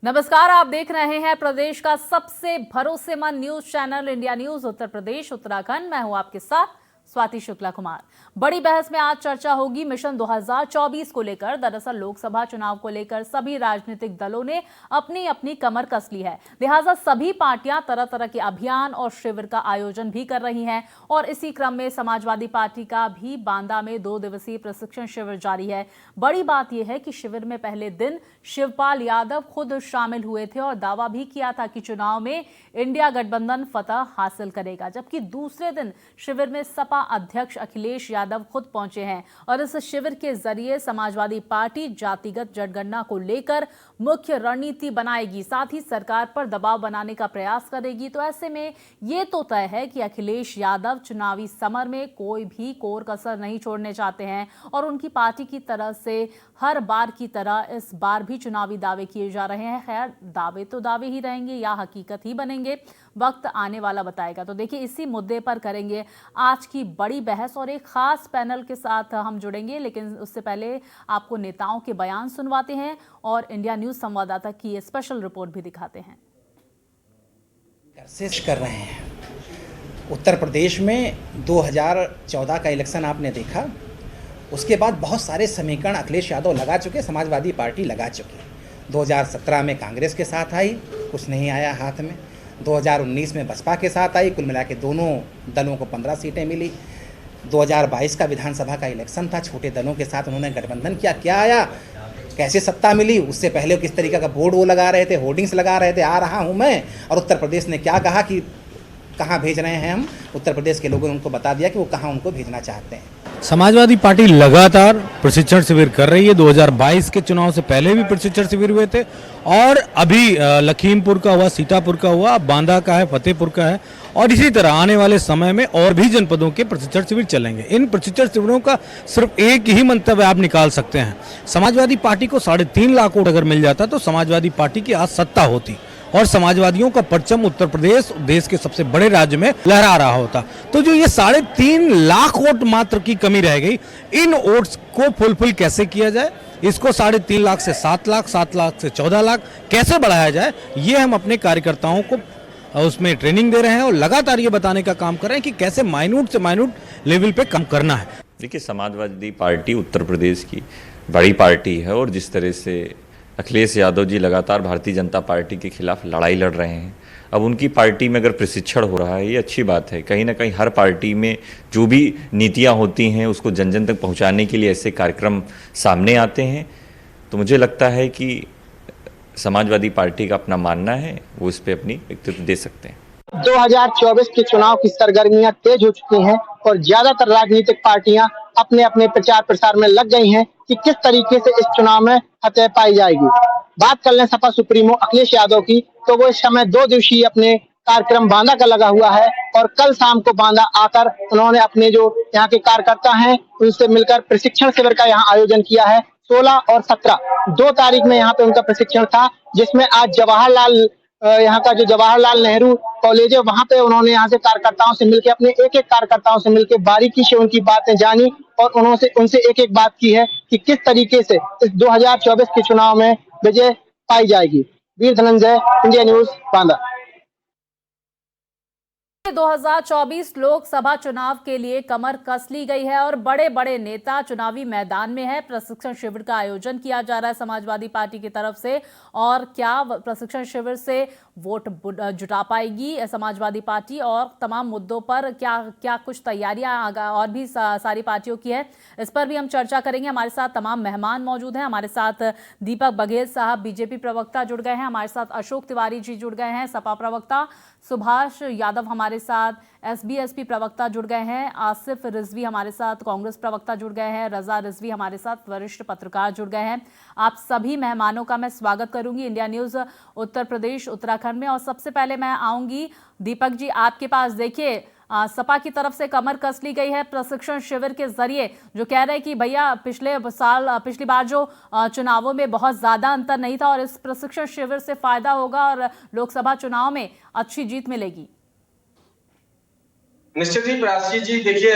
नमस्कार, आप देख रहे हैं प्रदेश का सबसे भरोसेमंद news channel India news Uttar Pradesh Uttarakhand. मैं हूं आपके साथ स्वाति शुक्ला कुमार। बड़ी बहस में आज चर्चा होगी मिशन 2024 को लेकर। दरअसल लोकसभा चुनाव को लेकर सभी राजनीतिक दलों ने अपनी अपनी कमर कस ली है, लिहाजा सभी पार्टियां तरह तरह के अभियान और शिविर का आयोजन भी कर रही हैं। और इसी क्रम में समाजवादी पार्टी का भी बांदा में 2 दिवसीय प्रशिक्षण शिविर जारी है। बड़ी बात यह है कि शिविर में पहले दिन शिवपाल यादव खुद शामिल हुए थे और दावा भी किया था कि चुनाव में इंडिया गठबंधन फतह हासिल करेगा, जबकि दूसरे दिन शिविर में सपा अध्यक्ष अखिलेश यादव खुद पहुंचे हैं और इस शिविर के जरिए समाजवादी पार्टी जातिगत जनगणना को लेकर मुख्य रणनीति बनाएगी, साथ ही सरकार पर दबाव बनाने का प्रयास करेगी। तो ऐसे में यह तो तय है कि अखिलेश यादव चुनावी समर में कोई भी कोर कसर नहीं छोड़ने चाहते हैं और उनकी पार्टी की तरफ से हर बार की तरह इस बार भी चुनावी दावे किए जा रहे हैं। खैर, दावे तो दावे ही रहेंगे या हकीकत ही बनेंगे, वक्त आने वाला बताएगा। तो देखिए, इसी मुद्दे पर करेंगे आज की बड़ी बहस और एक खास पैनल के साथ हम जुड़ेंगे, लेकिन उससे पहले आपको नेताओं के बयान सुनवाते हैं और इंडिया न्यूज संवाददाता की ये स्पेशल रिपोर्ट भी दिखाते हैं। कोशिश कर रहे हैं। उत्तर प्रदेश में 2014 का इलेक्शन आपने देखा, उसके बाद बहुत सारे समीकरण अखिलेश यादव लगा चुके, समाजवादी पार्टी लगा चुकी। 2017 में कांग्रेस के साथ आई, कुछ नहीं आया हाथ में। 2019 में बसपा के साथ आई, कुल मिला के दोनों दलों को 15 सीटें मिली। 2022 का विधानसभा का इलेक्शन था, छोटे दलों के साथ उन्होंने गठबंधन किया, क्या आया, कैसे सत्ता मिली। उससे पहले किस तरीके का बोर्ड वो लगा रहे थे, होर्डिंग्स लगा रहे थे, आ रहा हूँ मैं। और उत्तर प्रदेश ने क्या कहा कि कहाँ भेज रहे हैं हम। उत्तर प्रदेश के लोगों ने उनको बता दिया कि वो कहाँ उनको भेजना चाहते हैं। समाजवादी पार्टी लगातार प्रशिक्षण शिविर कर रही है। 2022 के चुनाव से पहले भी प्रशिक्षण शिविर हुए थे और अभी लखीमपुर का हुआ, सीतापुर का हुआ, बांदा का है, फतेहपुर का है और इसी तरह आने वाले समय में और भी जनपदों के प्रशिक्षण शिविर चलेंगे। इन प्रशिक्षण शिविरों का सिर्फ एक ही मंतव्य आप निकाल सकते हैं, समाजवादी पार्टी को 3.5 लाख वोट अगर मिल जाता तो समाजवादी पार्टी की आज सत्ता होती और समाजवादियों का परचम उत्तर प्रदेश देश के सबसे बड़े राज्य में लहरा रहा होता। तो जो ये 3.5 लाख वोट मात्र की कमी रह गई, इन वोट्स को फुलफिल कैसे किया जाए, इसको 3.5 लाख से 7 लाख, 7 लाख से 14 लाख कैसे बढ़ाया जाए, ये हम अपने कार्यकर्ताओं को उसमें ट्रेनिंग दे रहे हैं और लगातार ये बताने का काम कर रहे हैं कि कैसे माइन्यूट से माइन्यूट लेवल पे काम करना है। देखिए, समाजवादी पार्टी उत्तर प्रदेश की बड़ी पार्टी है और जिस तरह से अखिलेश यादव जी लगातार भारतीय जनता पार्टी के खिलाफ लड़ाई लड़ रहे हैं, अब उनकी पार्टी में अगर प्रशिक्षण हो रहा है, ये अच्छी बात है। कहीं ना कहीं हर पार्टी में जो भी नीतियां होती हैं उसको जन जन तक पहुंचाने के लिए ऐसे कार्यक्रम सामने आते हैं। तो मुझे लगता है कि समाजवादी पार्टी का अपना मानना है, वो इस पर अपनी व्यक्तित्व दे सकते हैं। 2024 के चुनाव की सरगर्मियां तेज हो चुकी हैं और ज्यादातर राजनीतिक पार्टियां अपने अपने प्रचार प्रसार में लग गई हैं कि किस तरीके से इस चुनाव में फतह पाई जाएगी। बात कर लें सपा सुप्रीमो अखिलेश यादव की, तो वो इस समय 2 दिवसीय अपने कार्यक्रम बांदा का लगा हुआ है और कल शाम को बांदा आकर उन्होंने अपने जो यहाँ के कार्यकर्ता हैं उनसे मिलकर प्रशिक्षण शिविर का यहाँ आयोजन किया है। 16 और 17 2 तारीख में यहाँ पे उनका प्रशिक्षण था, जिसमें आज यहाँ का जो जवाहरलाल नेहरू कॉलेज है वहां पे उन्होंने यहाँ से कार्यकर्ताओं से मिलकर अपने एक कार्यकर्ताओं से मिलकर बारीकी से उनकी बातें जानी और उनसे एक बात की है कि किस तरीके से इस 2024 के चुनाव में विजय पाई जाएगी। वीर धनंजय, इंडिया न्यूज, बांदा। 2024 लोकसभा चुनाव के लिए कमर कस ली गई है और बड़े बड़े नेता चुनावी मैदान में है। प्रशिक्षण शिविर का आयोजन किया जा रहा है समाजवादी पार्टी की तरफ से। और क्या प्रशिक्षण शिविर से वोट जुटा पाएगी समाजवादी पार्टी और तमाम मुद्दों पर क्या कुछ तैयारियां और भी सारी पार्टियों की है, इस पर भी हम चर्चा करेंगे। हमारे साथ तमाम मेहमान मौजूद हैं। हमारे साथ दीपक बघेल साहब बीजेपी प्रवक्ता जुड़ गए हैं, हमारे साथ अशोक तिवारी जी जुड़ गए हैं सपा प्रवक्ता, सुभाष यादव हमारे साथ एसबीएसपी प्रवक्ता जुड़ गए हैं, आसिफ रिजवी हमारे साथ कांग्रेस प्रवक्ता जुड़ गए हैं, रजा रिजवी हमारे साथ वरिष्ठ पत्रकार जुड़ गए हैं। आप सभी मेहमानों का मैं स्वागत करूंगी इंडिया न्यूज उत्तर प्रदेश उत्तराखंड में। और सबसे पहले मैं आऊंगी दीपक जी आपके पास। देखिए, सपा की तरफ से कमर कस ली गई है प्रशिक्षण शिविर के जरिए, जो कह रहे हैं कि भैया पिछली बार जो चुनावों में बहुत ज्यादा अंतर नहीं था और इस प्रशिक्षण शिविर से फायदा होगा और लोकसभा चुनाव में अच्छी जीत मिलेगी। निश्चित ही प्राची जी, देखिए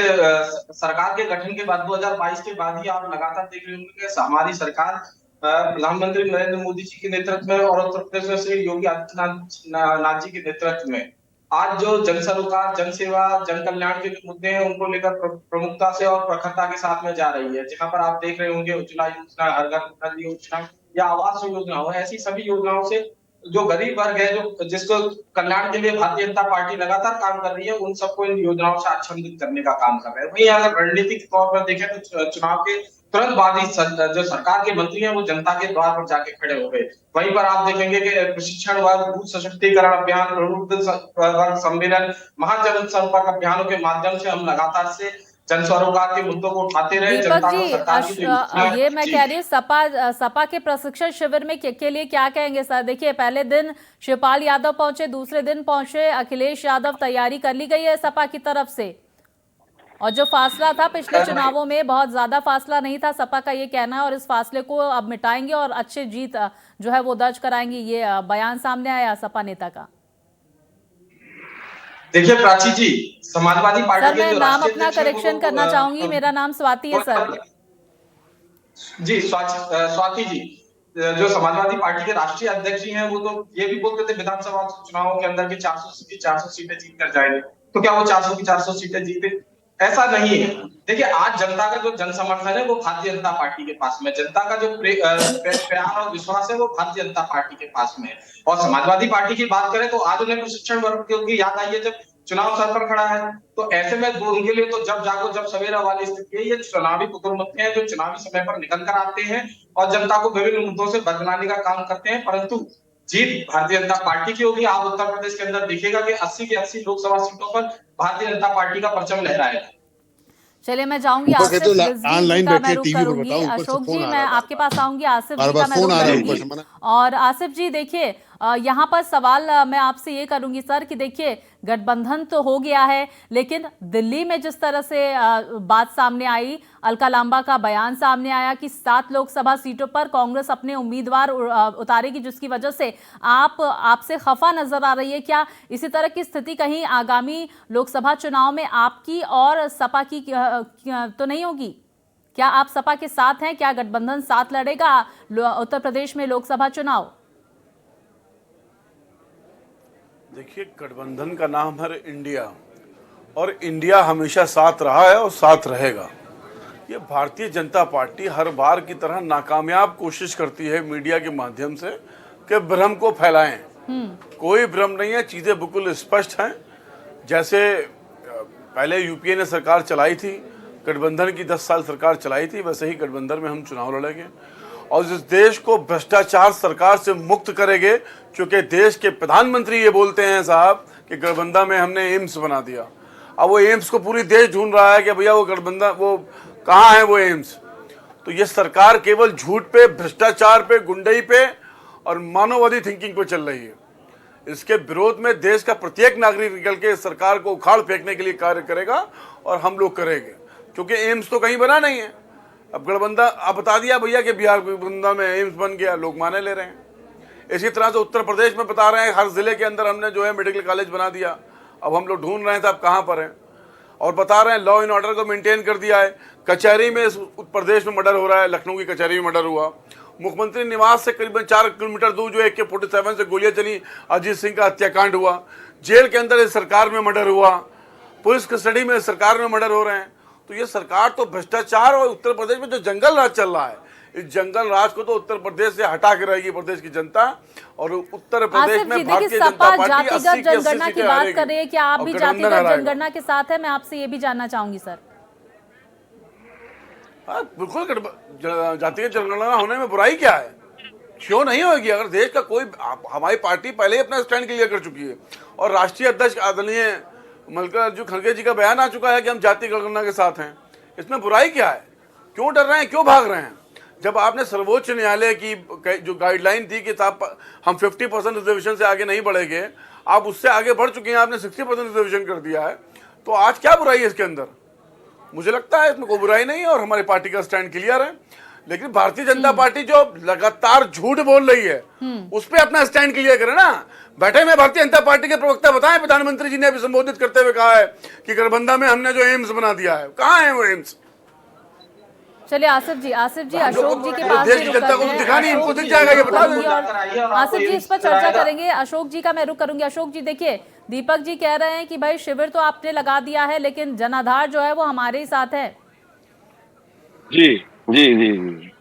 सरकार के गठन के बाद 2022 के बाद ही आप लगातार देख रहे होंगे कि हमारी सरकार प्रधानमंत्री नरेंद्र मोदी जी के नेतृत्व में और उत्तर प्रदेश में श्री योगी आदित्यनाथ जी के नेतृत्व में आज जो जन सरोकार, जन सेवा, जन कल्याण के जो मुद्दे हैं उनको लेकर प्रमुखता से और प्रखरता के साथ में जा रही है। जहां पर आप देख रहे होंगे उज्ज्वला योजना, हर घर नल योजना या आवास योजना हो, ऐसी सभी योजनाओं से जो गरीब वर्ग है, जो जिसको कल्याण के लिए भारतीय जनता पार्टी लगातार काम कर रही है, उन सबको इन योजनाओं से आच्छादित करने का काम कर रहे हैं। वहीं अगर रणनीतिक तौर पर देखें तो चुनाव के तुरंत बाद ही जो सरकार के मंत्री हैं वो जनता के द्वार पर जाके खड़े हो गए। वहीं पर आप देखेंगे कि प्रशिक्षण वर्ग, बूथ सशक्तिकरण अभियान, प्रबुद्ध वर्ग सम्मेलन, महाजन संपर्क अभियानों के माध्यम से हम लगातार से जन सरोकार के मुद्दों को उठाते रहे। दीपक जनता को जी, सरकार की जो योजना- ये मैं जी। कह रही हूँ सपा के प्रशिक्षण शिविर में के लिए क्या कहेंगे सर? देखिए, पहले दिन शिवपाल यादव पहुंचे, दूसरे दिन पहुंचे अखिलेश यादव, तैयारी कर ली गई है सपा की तरफ से, और जो फासला था पिछले चुनावों में बहुत ज्यादा फासला नहीं था, सपा का ये कहना है, और इस फासले को अब मिटाएंगे और अच्छे जीत जो है वो दर्ज कराएंगे, ये बयान सामने आया सपा नेता का। देखिए प्राची जी, समाजवादी पार्टी सर, के मैं जो नाम राष्ट्रीय अपना अध्यक्ष हैं, करेक्शन वो- करना चाहूंगी, मेरा नाम स्वाति है सर। जी, स्वाति जी, जो समाजवादी पार्टी के राष्ट्रीय अध्यक्ष जी हैं वो तो ये भी बोलते थे विधानसभा चुनावों के अंदर की 400 की 400 सीटें जीत कर जाएंगे। तो क्या वो 400 की 400 सीटें जीते? ऐसा नहीं है। देखिए, आज जनता का जो जन समर्थन है वो भारतीय जनता पार्टी के पास में, जनता का जो प्यार और विश्वास है वो भारतीय जनता पार्टी के पास में है। और समाजवादी पार्टी की बात करें तो आज उन्हें प्रशिक्षण वर्ग की याद आई है जब चुनाव सर पर खड़ा है। तो ऐसे में उनके लिए तो जब जागो जब सवेरा वाली स्थिति है। ये चुनावी कुकुरमुत्ते हैं जो चुनावी समय पर निकल कर आते हैं और जनता को विभिन्न मुद्दों से बदलाने का काम करते हैं, परंतु जीत भारतीय जनता पार्टी की होगी। आप उत्तर प्रदेश के अंदर देखिएगा कि 80 की 80 लोकसभा सीटों पर भारतीय जनता पार्टी का परचम लहराएगा। चलिए, मैं जाऊंगी आसिफ रिजवी का मैं रुख करूंगी। अशोक जी, मैं आपके पास आऊंगी, आसिफ जी का मैं रुख करूंगी। और आसिफ जी, देखिए, यहाँ पर सवाल मैं आपसे ये करूंगी सर कि देखिए, गठबंधन तो हो गया है, लेकिन दिल्ली में जिस तरह से बात सामने आई, अलका लांबा का बयान सामने आया कि 7 लोकसभा सीटों पर कांग्रेस अपने उम्मीदवार उतारेगी, जिसकी वजह से आपसे खफा नजर आ रही है। क्या इसी तरह की स्थिति कहीं आगामी लोकसभा चुनाव में आपकी और सपा की तो नहीं होगी? क्या आप सपा के साथ हैं? क्या गठबंधन साथ लड़ेगा उत्तर प्रदेश में लोकसभा चुनाव? देखिए, गठबंधन का नाम है इंडिया, और इंडिया हमेशा साथ रहा है और साथ रहेगा। ये भारतीय जनता पार्टी हर बार की तरह नाकामयाब कोशिश करती है मीडिया के माध्यम से कि भ्रम को फैलाएं। कोई भ्रम नहीं है, चीज़ें बिल्कुल स्पष्ट हैं। जैसे पहले यूपीए ने सरकार चलाई थी, गठबंधन की 10 साल सरकार चलाई थी, वैसे ही गठबंधन में हम चुनाव लड़ेंगे और इस देश को भ्रष्टाचार सरकार से मुक्त करेंगे। क्योंकि देश के प्रधानमंत्री ये बोलते हैं साहब कि गठबंधन में हमने एम्स बना दिया। अब वो एम्स को पूरी देश ढूंढ रहा है कि भैया वो गठबंधन वो कहाँ है वो एम्स। तो ये सरकार केवल झूठ पे, भ्रष्टाचार पे, गुंडई पे और मानववादी थिंकिंग पे चल रही है। इसके विरोध में देश का प्रत्येक नागरिक निकल के सरकार को उखाड़ फेंकने के लिए कार्य करेगा और हम लोग करेंगे, क्योंकि एम्स तो कहीं बना नहीं है। अब गठबंधन अब बता दिया भैया कि बिहार गठबंधन में एम्स बन गया, लोग माने ले रहे हैं। इसी तरह से उत्तर प्रदेश में बता रहे हैं हर जिले के अंदर हमने जो है मेडिकल कॉलेज बना दिया। अब हम लोग ढूंढ रहे हैं साहब कहाँ पर हैं, और बता रहे हैं लॉ एंड ऑर्डर को मेंटेन कर दिया है। कचहरी में उत्तर प्रदेश में मर्डर हो रहा है, लखनऊ की कचहरी में मर्डर हुआ। मुख्यमंत्री निवास से करीबन 4 किलोमीटर दूर जो AK-47 से गोलियां चली, अजीत सिंह का हत्याकांड हुआ। जेल के अंदर इस सरकार में मर्डर हुआ, पुलिस कस्टडी में सरकार में मर्डर हो रहे हैं। तो ये सरकार तो भ्रष्टाचार और उत्तर प्रदेश में जो जंगल राज चल रहा है, इस जंगल राज को तो उत्तर प्रदेश से हटा के रहेगी प्रदेश की जनता। और उत्तर प्रदेश में भारतीय जनता पार्टी 80 की 80 जनगणना की बात कर रही है, क्या आप भी जातिगत जनगणना के साथ है? मैं आपसे ये भी जानना चाहूंगी सर। हाँ, बिल्कुल जातिगत जनगणना होने में बुराई क्या है, क्यों नहीं होगी? अगर देश का कोई, हमारी पार्टी पहले ही अपना स्टैंड क्लियर कर चुकी है और राष्ट्रीय अध्यक्ष आदरणीय मल्लिकार्जुन खड़गे जी का बयान आ चुका है कि हम जाति जनगणना के साथ हैं। इसमें बुराई क्या है? क्यों डर रहे हैं, क्यों भाग रहे हैं? जब आपने सर्वोच्च न्यायालय की जो गाइडलाइन थी कि साहब हम 50% रिजर्वेशन से आगे नहीं बढ़ेंगे, आप उससे आगे बढ़ चुके हैं, आपने 60% रिजर्वेशन कर दिया है। तो आज क्या बुराई है इसके अंदर? मुझे लगता है इसमें कोई बुराई नहीं है और हमारी पार्टी का स्टैंड क्लियर है। लेकिन भारतीय जनता पार्टी जो लगातार झूठ बोल रही है उस पर अपना स्टैंड क्लियर करे ना। बैठे में भारतीय जनता पार्टी के प्रवक्ता बताएं, प्रधानमंत्री जी ने अभी संबोधित करते हुए कहा है कि गठबंधन में हमने जो एम्स बना दिया है, कहाँ है वो एम्स? चलिए आसिफ जी अशोक जी के पास देश भी की रुक जनता को करते तो हैं। दिखा नहीं, इनको अशोक दिख जी जाएगा, ये रुक बता करूंगी दो। और आसिफ जी इस पर चर्चा करेंगे। अशोक जी का मैं रुक करूंगी। अशोक जी देखिए, दीपक जी कह रहे हैं कि भाई शिविर तो आपने लगा दिया है, लेकिन जनाधार जो है वो हमारे ही साथ है। जी जी जी जी।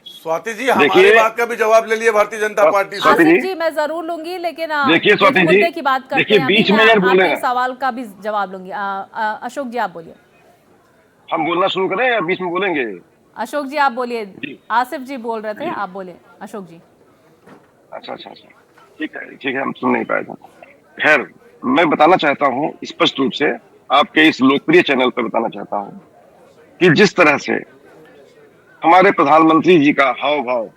स्वाति जी हमारी देखिए बात का भी जवाब ले लिया भारतीय जनता पार्टी से। स्वाति आसिफ जी, जी मैं जरूर लूंगी, लेकिन देखिए इस स्वाति जी, मुद्दे की बात करते देखिए हैं अभी। बीच में मैं यार बोल रहे आपके हैं, सवाल का भी जवाब लूंगी। अशोक जी आप बोलिए। हम बोलना शुरू करें या बीच में बोलेंगे? अशोक जी आप बोलिए। जी आसिफ जी बोल रहे थे, आप बोलिए अशोक जी। अच्छा अच्छा अच्छा, ठीक है, हम सुन नहीं पाए थे। खैर, मैं बताना चाहता हूँ स्पष्ट रूप से, आपके इस लोकप्रिय चैनल पर बताना चाहता हूँ कि जिस तरह से हमारे प्रधानमंत्री जी का हाव भाव,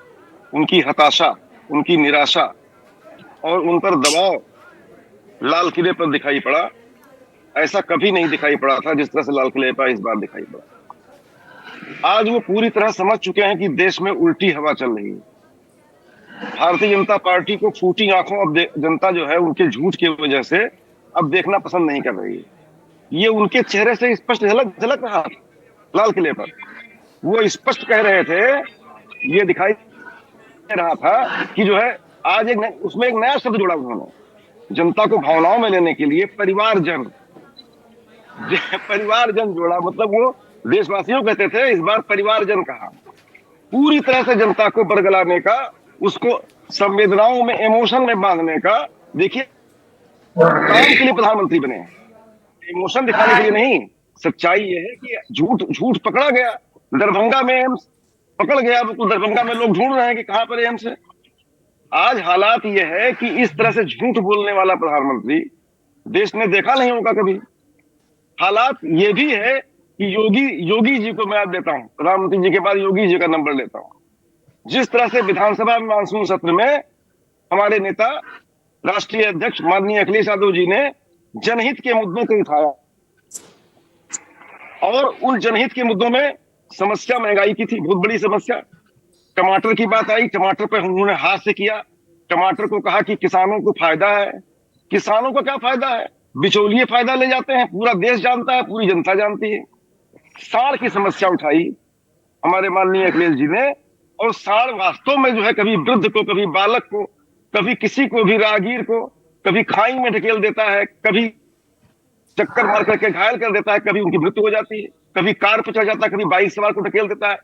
उनकी हताशा, उनकी निराशा और उन पर दबाव लाल किले पर दिखाई पड़ा, ऐसा कभी नहीं दिखाई पड़ा था जिस तरह से लाल किले पर इस बार दिखाई पड़ा। आज वो पूरी तरह समझ चुके हैं कि देश में उल्टी हवा चल रही है। भारतीय जनता पार्टी को फूटी आंखों अब जनता जो है उनके झूठ की वजह से अब देखना पसंद नहीं कर रही है। ये उनके चेहरे से स्पष्ट झलक रहा था लाल किले पर। वो स्पष्ट कह रहे थे, ये दिखाई दे रहा था कि जो है आज उसमें एक नया शब्द जोड़ा उन्होंने, जनता को भावनाओं में लेने के लिए परिवारजन जोड़ा। मतलब वो देशवासियों कहते थे, इस बार परिवारजन कहा। पूरी तरह से जनता को बरगलाने का, उसको संवेदनाओं में, इमोशन में बांधने का, देखिए काम के लिए प्रधानमंत्री बने, इमोशन दिखाने के लिए नहीं। सच्चाई ये है कि झूठ पकड़ा गया। दरभंगा में एम्स पकड़ गया, तो दरभंगा में लोग ढूंढ रहे हैं कि कहां पर एम्स है। आज हालात ये है कि इस तरह से झूठ बोलने वाला प्रधानमंत्री देश ने देखा नहीं होगा कभी। हालात ये भी है कि योगी जी को मैं आज देता हूं, प्रधानमंत्री जी के बाद योगी जी का नंबर लेता हूं। जिस तरह से विधानसभा में मानसून सत्र में हमारे नेता राष्ट्रीय अध्यक्ष माननीय अखिलेश यादव जी ने जनहित के मुद्दों को उठाया, और उन जनहित के मुद्दों में समस्या महंगाई की थी, बहुत बड़ी समस्या। टमाटर की बात आई, टमाटर पर उन्होंने हाथ से किया। टमाटर को कहा कि किसानों को फायदा है। किसानों को क्या फायदा है? बिचौलिए फायदा ले जाते हैं, पूरा देश जानता है, पूरी जनता जानती है। साड़ की समस्या उठाई हमारे माननीय अखिलेश जी ने, और साड़ वास्तव में जो है कभी वृद्ध को, कभी बालक को, कभी किसी को भी, राहगीर को कभी खाई में ढकेल देता है, कभी चक्कर मार करके घायल कर देता है, कभी उनकी मृत्यु हो जाती है, कभी कार पर चढ़ जाता है, कभी बाइक सवार को ढकेल देता है।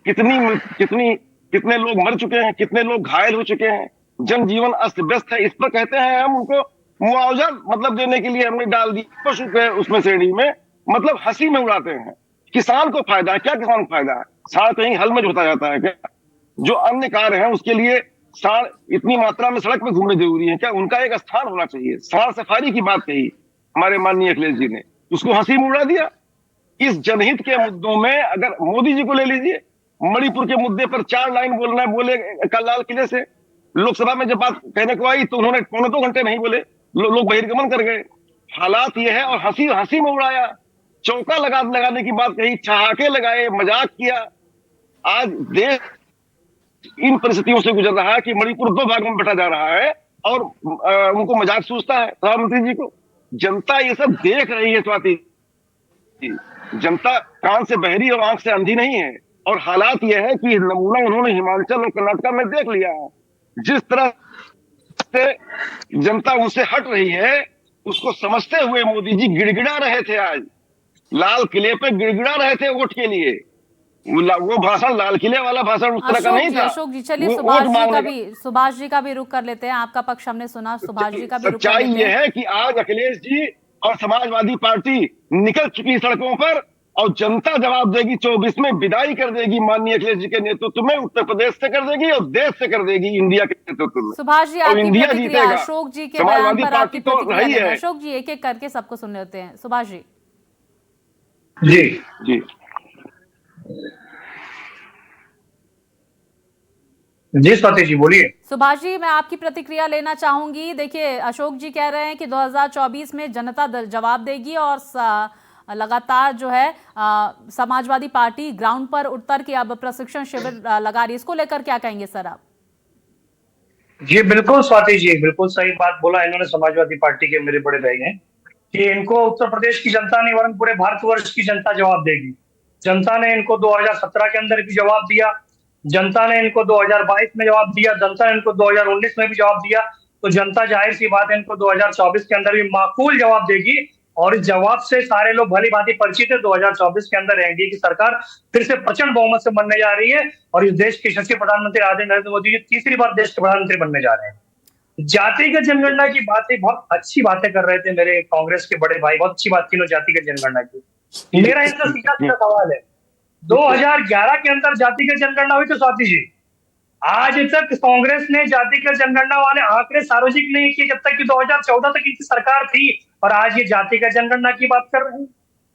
कितने लोग मर चुके हैं, कितने लोग घायल हो चुके हैं, जनजीवन अस्त व्यस्त है। इस पर कहते हैं हम उनको मुआवजा मतलब देने के लिए हमने डाल दी पशु के उसमें श्रेणी में, मतलब हंसी में उड़ाते हैं। किसान को फायदा है क्या? किसान को फायदा है? साड़ कहीं हल में जोता जाता है क्या? जो अन्य कार्य है उसके लिए साड़ इतनी मात्रा में सड़क पर घूमने जरूरी है क्या? उनका एक स्थान होना चाहिए। साड़ सफारी की बात कही हमारे माननीय अखिलेश जी ने, उसको हंसी में उड़ा दिया। इस जनहित के मुद्दों में अगर मोदी जी को ले लीजिए, मणिपुर के मुद्दे पर 4 लाइन बोले कल लाल किले से। लोकसभा में जब बात कहने को आई तो उन्होंने 1.25 घंटे नहीं बोले, लोग बहिर्गमन कर गए। हालात ये है, और हंसी में उड़ाया, चौका लगाने की बात कही, ठहाके लगाए, मजाक किया। आज देश इन परिस्थितियों से गुजर रहा है कि मणिपुर 2 भागों में बंटा जा रहा है, और उनको मजाक सूझता है प्रधानमंत्री जी को। जनता ये सब देख रही है स्वाति, जनता कान से बहरी और आंख से अंधी नहीं है। और हालात यह है कि नमूना उन्होंने हिमाचल और कर्नाटक में देख लिया है। जिस तरह से जनता उनसे हट रही है, उसको समझते हुए मोदी जी गिड़गिड़ा रहे थे। आज लाल किले पे गिड़गिड़ा रहे थे वोट के लिए। वो भाषण, लाल किले वाला भाषण उस तरह का नहीं था। अशोक जी चलिए, सुभाष जी का भी रुख कर लेते हैं। आपका पक्ष हमने सुना, सुभाष जी का भी रुख कर लेते हैं। सच्चाई ये है कि आज अखिलेश जी और समाजवादी पार्टी निकल चुकी सड़कों पर, और जनता जवाब देगी। 24 में विदाई कर देगी माननीय अखिलेश जी के नेतृत्व में, उत्तर प्रदेश से कर देगी और देश से कर देगी, इंडिया के नेतृत्व में। सुभाष जी आपकी प्रतिक्रिया अशोक जी के बयान पर, आपकी प्रतिक्रिया है। अशोक जी एक एक करके सबको सुनने होते हैं। सुभाष जी। जी जी स्वाति जी बोलिए। सुभाष जी मैं आपकी प्रतिक्रिया लेना चाहूंगी। देखिए अशोक जी कह रहे हैं कि 2024 में जनता जवाब देगी, और लगातार जो है समाजवादी पार्टी ग्राउंड पर उतर के अब प्रशिक्षण शिविर लगा रही है। इसको लेकर क्या कहेंगे सर आप? जी बिल्कुल स्वाति जी, बिल्कुल सही बात बोला इन्होंने। समाजवादी पार्टी के मेरे बड़े भाई हैं कि इनको उत्तर प्रदेश की जनता नहीं वरन पूरे भारतवर्ष की जनता जवाब देगी। जनता ने इनको 2017 के अंदर भी जवाब दिया, जनता ने इनको 2022 में जवाब दिया, जनता ने इनको 2019 में भी जवाब दिया। तो जनता जाहिर सी बात है इनको 2024 के अंदर भी माकूल जवाब देगी, और इस जवाब से सारे लोग भली भांति परिचित है। 2024 के अंदर एनडीए की सरकार फिर से प्रचंड बहुमत से बनने जा रही है, और इस देश के यशस्वी प्रधानमंत्री आदरणीय नरेंद्र मोदी जी तीसरी बार देश के प्रधानमंत्री बनने जा रहे हैं। जातिगत जनगणना की बातें, बहुत अच्छी बातें कर रहे थे मेरे कांग्रेस के बड़े भाई, बहुत अच्छी बात की जातिगत जनगणना की। मेरा इनका सीधा सीधा सवाल है, 2011 के अंदर जातिगत जनगणना हुई तो स्वाति जी, आज तक कांग्रेस ने जातिगत जनगणना वाले आंकड़े सार्वजनिक नहीं किए, जब तक कि 2014 तक इनकी सरकार थी, और आज ये जातिगत जनगणना की बात कर रहे हैं।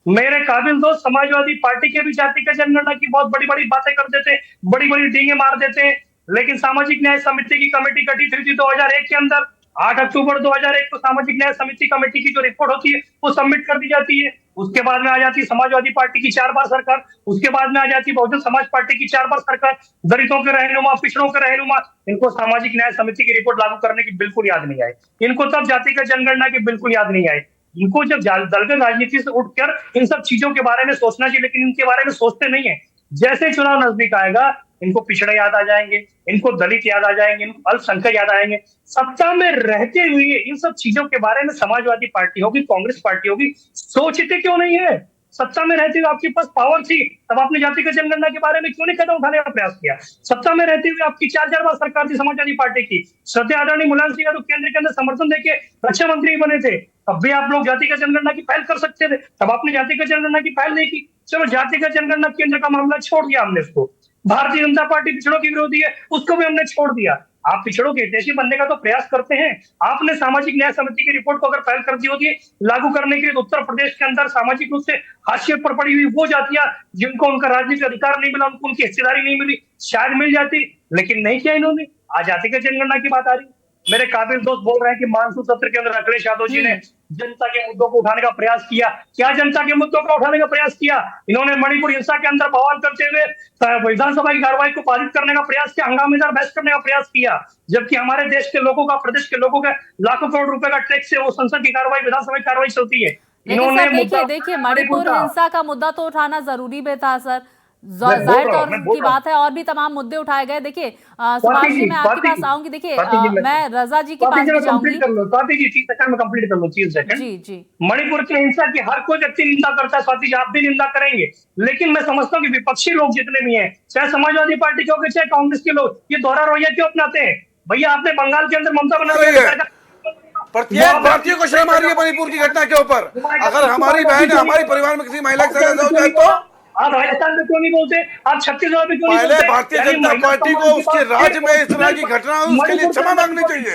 मेरे काबिल दोस्त समाजवादी पार्टी के भी जातिगत जनगणना की बहुत बड़ी बड़ी बातें कर देते, बड़ी बड़ी डींगे मार देते हैं, लेकिन सामाजिक न्याय समिति की कमेटी गठित हुई थी 2001 के अंदर। 8 अक्टूबर 2001 को सामाजिक न्याय समिति कमेटी की जो रिपोर्ट होती है वो सबमिट कर दी जाती है। उसके बाद में आ जाती है समाजवादी पार्टी की 4 बार सरकार, उसके बाद में आ जाती है बहुजन समाज पार्टी की 4 बार सरकार। दलितों के रहनुमा, पिछड़ों के रहनुमा, इनको सामाजिक न्याय समिति की रिपोर्ट लागू करने की बिल्कुल याद नहीं आई। इनको तब जातिगत जनगणना की बिल्कुल याद नहीं आई। इनको जब दलगत राजनीति से उठकर इन सब चीजों के बारे में सोचना चाहिए, लेकिन इनके बारे में सोचते नहीं है। जैसे चुनाव नजदीक आएगा, इनको पिछड़े याद आ जाएंगे, इनको दलित याद आ जाएंगे, इनको अल्पसंख्यक याद आएंगे। सत्ता में रहते हुए इन सब चीजों के बारे में समाजवादी पार्टी होगी, कांग्रेस पार्टी होगी, सोचते क्यों नहीं है? सत्ता में रहते हुए आपके पास पावर थी, तब आपने जातिगत जनगणना के बारे में क्यों नहीं कदम उठाने का प्रयास किया? सत्ता में रहते हुए आपकी 4 बार सरकार थी समाजवादी पार्टी की, श्रद्धेय आदरणीय मुलायम सिंह यादव केंद्र के अंदर समर्थन देके रक्षा मंत्री बने थे, तब भी आप लोग जातिगत जनगणना की पहल कर सकते थे, तब आपने जातिगत जनगणना की पहल नहीं की। चलो जातिगत जनगणना केंद्र का मामला छोड़ दिया हमने उसको। भारतीय जनता पार्टी पिछड़ों की विरोधी है, उसको भी हमने छोड़ दिया। आप पिछड़ों के हितैषी बनने का तो प्रयास करते हैं। आपने सामाजिक न्याय समिति की रिपोर्ट को अगर पहल कर दी होती लागू करने के लिए, तो उत्तर प्रदेश के अंदर सामाजिक रूप से हाशिए पर पड़ी हुई वो जातियां जिनको उनका राजनीतिक अधिकार नहीं मिला, उनको उनकी हिस्सेदारी नहीं मिली, शायद मिल जाती, लेकिन नहीं किया इन्होंने। आज जातिगत जनगणना की बात आ रही। मेरे काबिल दोस्त बोल रहे हैं कि मानसून सत्र के अंदर अखिलेश यादव जी ने जनता के मुद्दों को उठाने का प्रयास किया। क्या जनता के मुद्दों को उठाने का प्रयास किया? इन्होंने मणिपुर हिंसा के अंदर बवाल करते हुए विधानसभा की कार्रवाई को बाधित करने का प्रयास किया, हंगामेदार बहस करने का प्रयास किया, जबकि हमारे देश के लोगों का, प्रदेश के लोगों का लाखों करोड़ रुपए का टैक्स से वो संसद की कार्रवाई, विधानसभा की कार्रवाई चलती है। इन्होंने देखिए मणिपुर हिंसा का मुद्दा तो उठाना जरूरी भी था सर, जाहिर तौर की बात है, और भी तमाम मुद्दे उठाए गए। देखिए सुभाष जी, मैं आपके पास आऊंगी। देखिए मैं रजा जी के पास भी जाऊंगी। जी जी, मणिपुर की हिंसा की हर कोई व्यक्ति निंदा करता है, स्वाति जी आप भी निंदा करेंगे, लेकिन मैं समझता हूँ कि विपक्षी लोग जितने भी हैं, चाहे समाजवादी पार्टी के हो, चाहे कांग्रेस के लोग, ये दोहरा रवैया क्यों अपनाते हैं? भैया आपने बंगाल के अंदर ममता बनर्जी, प्रत्येक भारतीय को शर्म आ रही है मणिपुर की घटना के ऊपर। अगर हमारी बहन, हमारे परिवार में किसी महिला के साथ हो जाए तो आप राजस्थान में क्यों नहीं बोलते? आप छत्तीसगढ़ में क्यों नहीं बोलते? पहले भारतीय जनता पार्टी को उसके राज्य में इस तरह की घटना हो उसके लिए क्षमा मांगनी चाहिए,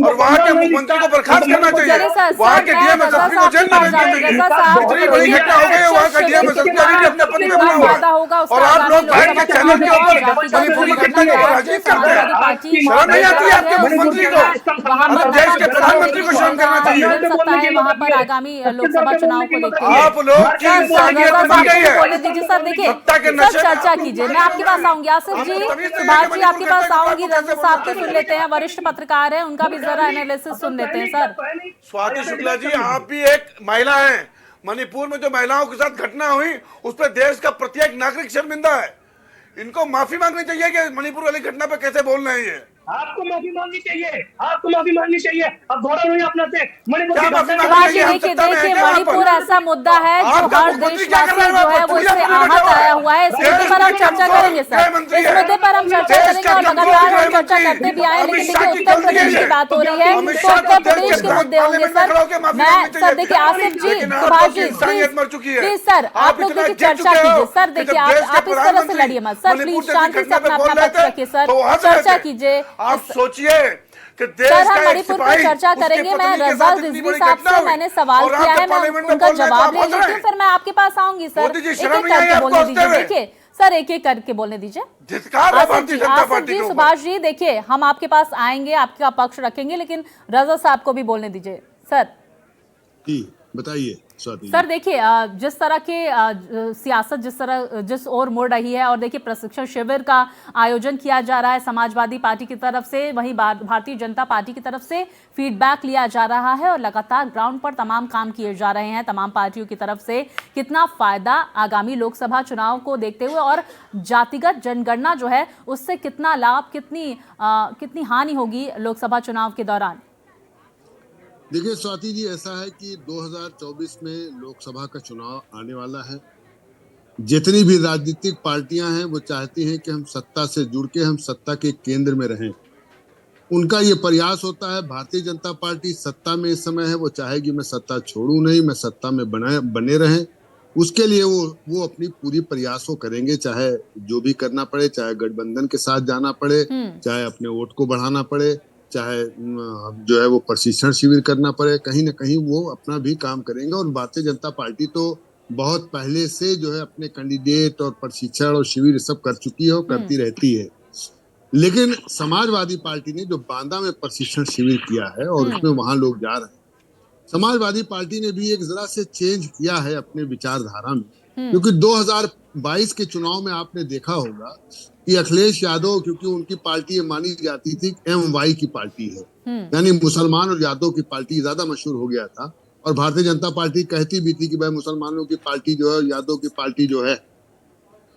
और वहाँ के मुख्यमंत्री को बर्खास्त करना चाहिए, वहाँ के डीएम एसएसपी को जेल में भेजना चाहिए। इतनी बड़ी घटना हो गई है, वहाँ का डीएम एसएसपी अपने पद में बना हुआ है, और आप लोग बैठ के चैनल के ऊपर मणिपुरी घटना के ऊपर राजनीति करते हैं। शर्म नहीं आती है आपके मुख्यमंत्री को? देश के प्रधानमंत्री को शर्म करना चाहिए। वहाँ पर आगामी लोकसभा चुनाव को लेकर आप लोग की इंसानियत मर गई है। जी सर, देखिए सर चर्चा कीजिए, मैं आपके पास आऊंगी। आसिफ जी, सुभाष जी आपके पास आऊंगी। रजा साहब को सुन लेते हैं, वरिष्ठ पत्रकार हैं, उनका भी जरा एनालिसिस सुन लेते हैं। सर स्वाति शुक्ला जी, आप भी एक महिला हैं। मणिपुर में जो महिलाओं के साथ घटना हुई उस पर देश का प्रत्येक नागरिक शर्मिंदा है। इनको माफी मांगनी चाहिए कि मणिपुर वाली घटना पे कैसे बोल रहे हैं ये। आपको माफी मांगनी चाहिए, आपको माफी मांगनी चाहिए। अब दोहरा नहीं अपनाते मणिपुर। देखिए मणिपुर ऐसा मुद्दा है जो हर देशवासी जो है वो इससे आहत आया हुआ है। इस मुद्दे पर हम चर्चा करेंगे सर, इस मुद्दे पर हम चर्चा करेंगे, और लगातार हम चर्चा करते भी आए। लेकिन देखिए उत्तर प्रदेश की बात हो रही है, तो उत्तर प्रदेश के मुद्दे होंगे सर। मैं सर देखिए आसिफ जी, सुभाष जी, प्लीज सर आप लोग देखिए चर्चा कीजिए। सर देखिए आप इस तरह से लड़िए मत सर, प्लीज शांति से अपना पक्ष रखिए सर, चर्चा कीजिए। आप सोचिए कि देश सर हम का मणिपुर पर चर्चा करेंगे। मैं रजा रिजवी साहब से मैंने सवाल किया है, मैं उनका जवाब ले लेती हूँ, फिर मैं आपके पास आऊंगी सर। एक एक करके बोलने दीजिए। देखिए सर एक एक करके बोलने दीजिए। आसिफ जी, सुभाष जी, देखिए हम आपके पास आएंगे, आपका पक्ष रखेंगे, लेकिन रजा साहब को भी बोलने दीजिए। सर जी बताइए। स्वाति जी। सर देखिए, जिस तरह के सियासत जिस ओर मुड़ रही है, और देखिए प्रशिक्षण शिविर का आयोजन किया जा रहा है समाजवादी पार्टी की तरफ से, वहीं भारतीय जनता पार्टी की तरफ से फीडबैक लिया जा रहा है और लगातार ग्राउंड पर तमाम काम किए जा रहे हैं तमाम पार्टियों की तरफ से। कितना फायदा आगामी लोकसभा चुनाव को देखते हुए और जातिगत जनगणना जो है उससे कितना लाभ, कितनी हानि होगी लोकसभा चुनाव के दौरान? देखिए स्वाति जी, ऐसा है कि 2024 में लोकसभा का चुनाव आने वाला है। जितनी भी राजनीतिक पार्टियां हैं वो चाहती हैं कि हम सत्ता से जुड़ के हम सत्ता के केंद्र में रहें। उनका ये प्रयास होता है। भारतीय जनता पार्टी सत्ता में इस समय है, वो चाहेगी मैं सत्ता छोड़ूं नहीं, मैं सत्ता में बने रहें। उसके लिए वो अपनी पूरी प्रयासों करेंगे, चाहे जो भी करना पड़े, चाहे गठबंधन के साथ जाना पड़े, चाहे अपने वोट को बढ़ाना पड़े, चाहे जो है वो प्रशिक्षण शिविर करना पड़े, कहीं ना कहीं वो अपना भी काम करेंगे। और भारतीय जनता पार्टी तो बहुत पहले से जो है अपने कैंडिडेट और प्रशिक्षण और शिविर सब कर चुकी है और करती रहती है। लेकिन समाजवादी पार्टी ने जो बांदा में प्रशिक्षण शिविर किया है और उसमें वहां लोग जा रहे हैं, समाजवादी पार्टी ने भी एक जरा से चेंज किया है अपने विचारधारा में। क्योंकि 2022 के चुनाव में आपने देखा होगा कि अखिलेश यादव, क्योंकि उनकी पार्टी ये मानी जाती थी MY की पार्टी है, यानी मुसलमान और यादव की पार्टी, ज्यादा मशहूर हो गया था। और भारतीय जनता पार्टी कहती भी थी कि भाई मुसलमानों की पार्टी जो है, यादव की पार्टी जो है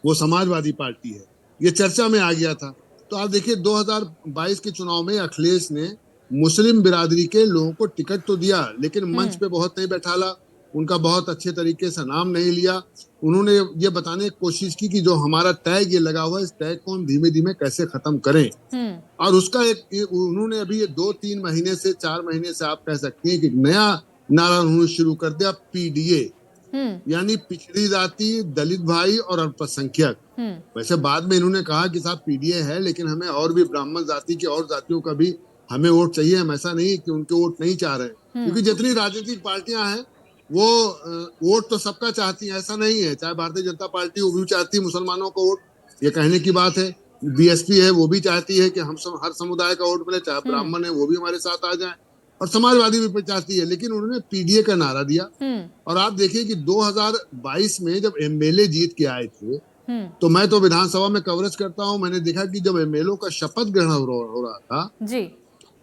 वो समाजवादी पार्टी है, ये चर्चा में आ गया था। तो आप देखिए 2022 के चुनाव में अखिलेश ने मुस्लिम बिरादरी के लोगों को टिकट तो दिया, लेकिन मंच पे बहुत नहीं बैठाला, उनका बहुत अच्छे तरीके से नाम नहीं लिया। उन्होंने ये बताने की कोशिश की कि जो हमारा टैग ये लगा हुआ है, इस टैग को हम धीमे धीमे कैसे खत्म करें। और उसका उन्होंने अभी ये 2-3 महीने से 4 महीने से आप कह सकती हैं कि नया नारा उन्होंने शुरू कर दिया, PDA, यानी पिछड़ी जाति, दलित भाई और अल्पसंख्यक। वैसे बाद में इन्होंने कहा कि साहब PDA है, लेकिन हमें और भी ब्राह्मण जाति की और जातियों का भी हमें वोट चाहिए। हम ऐसा नहीं कि उनके वोट नहीं चाह रहे हैं, क्योंकि जितनी राजनीतिक पार्टियां हैं वो वोट तो सबका चाहती है, ऐसा नहीं है। चाहे भारतीय जनता पार्टी वो भी चाहती है मुसलमानों को वोट, ये कहने की बात है। BSP है, वो भी चाहती है कि हम सब हर समुदाय का वोट मिले, चाहे ब्राह्मण है वो भी हमारे साथ आ जाए, और समाजवादी भी चाहती है। लेकिन उन्होंने PDA का नारा दिया। और आप देखिए कि 2022 में जब MLA जीत के आए थे, तो मैं तो विधानसभा में कवरेज करता हूँ, मैंने देखा कि जब MLA का शपथ ग्रहण हो रहा था जी,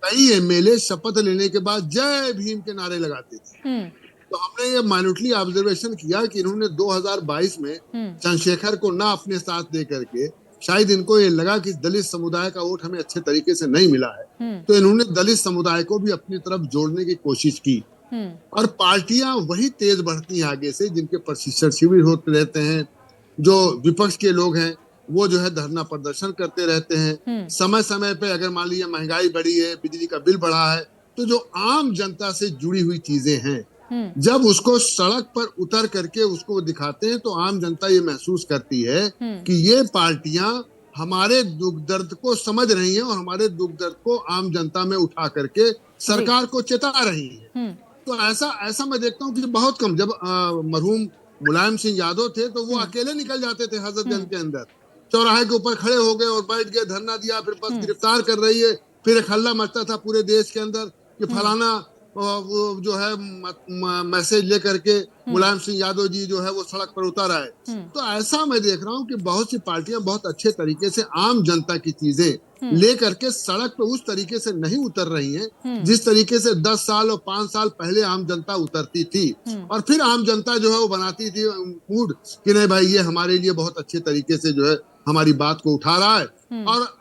कई MLA शपथ लेने के बाद जय भीम के नारे लगाते थे। तो हमने ये माइन्यूटली ऑब्जर्वेशन किया कि इन्होंने 2022 में चंद्रशेखर को ना अपने साथ दे करके, शायद इनको ये लगा कि दलित समुदाय का वोट हमें अच्छे तरीके से नहीं मिला है, तो इन्होंने दलित समुदाय को भी अपनी तरफ जोड़ने की कोशिश की। और पार्टियां वही तेज बढ़ती हैं आगे से, जिनके प्रशिक्षण शिविर होते रहते हैं। जो विपक्ष के लोग हैं वो जो है धरना प्रदर्शन करते रहते हैं। समय समय पे अगर मान लीजिए महंगाई बढ़ी है, बिजली का बिल बढ़ा है, तो जो आम जनता से जुड़ी हुई चीजें हैं, जब उसको सड़क पर उतर करके उसको दिखाते हैं, तो आम जनता ये महसूस करती है कि ये पार्टियां हमारे दुख दर्द को समझ रही हैं और हमारे दुख दर्द को आम जनता में उठा करके सरकार को चेता रही है। तो ऐसा मैं देखता हूँ कि बहुत कम, जब मरहूम मुलायम सिंह यादव थे तो वो अकेले निकल जाते थे हजरतगंज के अंदर, चौराहे के ऊपर खड़े हो गए और बैठ गए, धरना दिया, फिर बस गिरफ्तार कर रही है, फिर एक हल्ला मचता था पूरे देश के अंदर कि फलाना वो जो है मैसेज लेकर के मुलायम सिंह यादव जी जो है वो सड़क पर उतर आए। तो ऐसा मैं देख रहा हूँ कि बहुत सी पार्टियां बहुत अच्छे तरीके से आम जनता की चीजें लेकर के सड़क पे उस तरीके से नहीं उतर रही हैं, जिस तरीके से 10 साल और 5 साल पहले आम जनता उतरती थी। और फिर आम जनता जो है वो बनाती थी मूड कि नहीं भाई ये हमारे लिए बहुत अच्छे तरीके से जो है हमारी बात को उठा रहा है।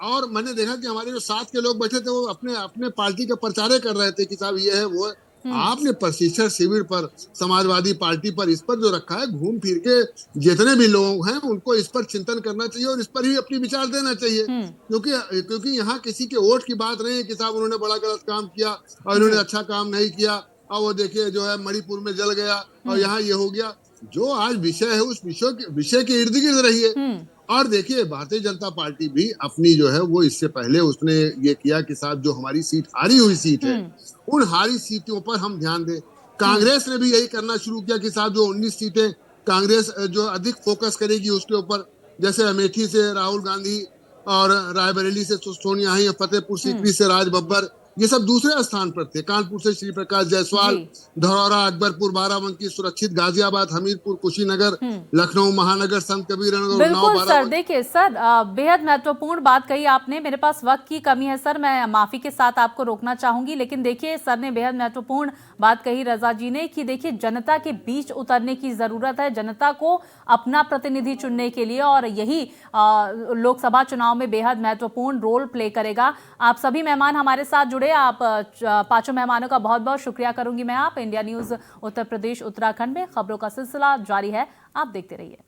और मैंने देखा कि हमारे जो साथ के लोग बैठे थे वो अपने पार्टी का प्रचार कर रहे थे कि साहब ये है वो है। आपने प्रशिक्षण शिविर पर, समाजवादी पार्टी पर, इस पर जो रखा है, घूम फिर के जितने भी लोग हैं उनको इस पर चिंतन करना चाहिए और इस पर ही अपनी विचार देना चाहिए। क्योंकि यहाँ किसी के वोट की बात नहीं है कि साहब उन्होंने बड़ा गलत काम किया और इन्होंने अच्छा काम नहीं किया, और वो देखिए जो है मणिपुर में जल गया और यहाँ ये हो गया। जो आज विषय है उस विषय के इर्द गिर्द रहिए। और देखिए भारतीय जनता पार्टी भी अपनी जो है वो इससे पहले उसने ये किया कि साहब जो हमारी सीट हारी हुई सीट है, उन हारी सीटों पर हम ध्यान दें। कांग्रेस ने भी यही करना शुरू किया कि साहब जो 19 सीटें कांग्रेस जो अधिक फोकस करेगी उसके ऊपर, जैसे अमेठी से राहुल गांधी और रायबरेली से सोनिया ही, फतेहपुर सीकरी से राज बब्बर, ये सब दूसरे स्थान पर थे। कानपुर से श्री प्रकाश जायसवाल, जी। धरौरा, अकबरपुर, बाराबंकी, सुरक्षित, गाजियाबाद, हमीरपुर, कुशीनगर, लखनऊ महानगर, संत कबीर नगर, उन्नाव, बिल्कुल सर, बाराबंकी। देखिए सर, बेहद महत्वपूर्ण बात कही आपने। मेरे पास वक्त की कमी है सर, मैं माफी के साथ आपको रोकना चाहूंगी, लेकिन देखिए सर ने बेहद महत्वपूर्ण बात कही रजा जी ने कि देखिए जनता के बीच उतरने की जरूरत है, जनता को अपना प्रतिनिधि चुनने के लिए, और यही लोकसभा चुनाव में बेहद महत्वपूर्ण रोल प्ले करेगा। आप सभी मेहमान हमारे साथ जुड़े, आप पांचों मेहमानों का बहुत बहुत शुक्रिया करूंगी मैं। आप इंडिया न्यूज उत्तर प्रदेश उत्तराखंड में खबरों का सिलसिला जारी है, आप देखते रहिए।